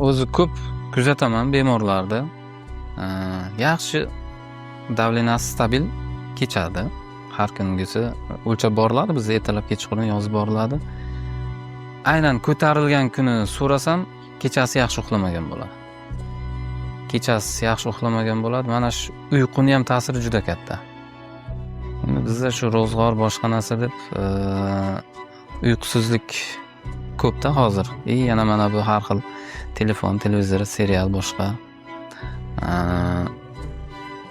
o'zi ko'p kuzataman bemorlarda. Yaxshi davleniyasi stabil kechadi. Har kungisi o'lchab boriladi, bizda ertalab kechqurun yozib boriladi. Aynan ko'tarilgan kuni so'rasam, kechasi yaxshi uxlamagan bo'ladi. Kechasi yaxshi uxlamagan bo'ladi. Mana shu uyquni ham ta'siri juda katta. Bizda shu ro'zg'or boshqa narsa deb uyqusizlik ko'pda hozir. Yana mana bu har xil telefon, televizor, serial boshqa.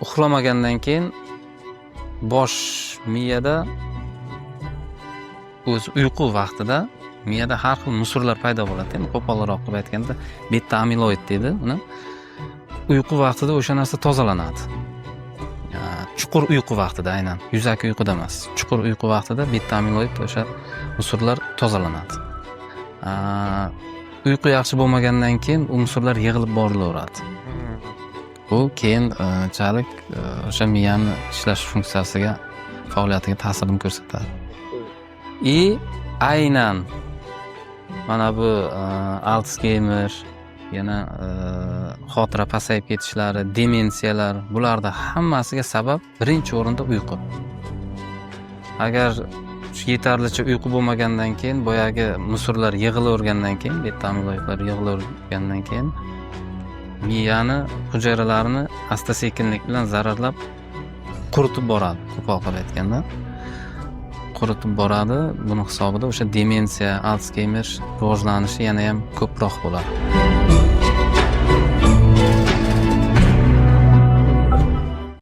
Uxlamagandan keyin bosh miyada o'z uyqu vaqtida miyada har xil musorlar paydo bo'ladi. Endi qo'polroq qilib aytganda, beta amiloid deydi uni. Uyqu vaqtida o'sha narsa tozalanadi. Chuqur uyqu vaqtida, aynan yuzaki uyquda emas. Chuqur uyqu vaqtida beta amiloid o'sha musorlar tozalanadi. Uyqu yaxshi bo'lmagandan keyin u musorlar yig'ilib borilaveradi. Bu keyinchalik o'sha miyani ishlash funksiyasiga, faoliyatiga ta'sirini ko'rsatadi. Aynan mana bu Alzheimer, yana xotira pasayib ketishlari, demensiyalar, bularda hammasiga sabab birinchi o'rinda uyqu. Agar yetarlicha uyqu bo'lmagandan keyin, boyagi musorlar yig'ilavergandan keyin, beta amiloidlar yig'ilavergandan keyin miyani hujayralarini asta-sekinlik bilan zararlab quritib boradi, qo'pol qilib aytganda. Quritib boradi. Buni hisobida o'sha demensiya, Alzheimer rivojlanishi yana ham ko'proq bo'ladi.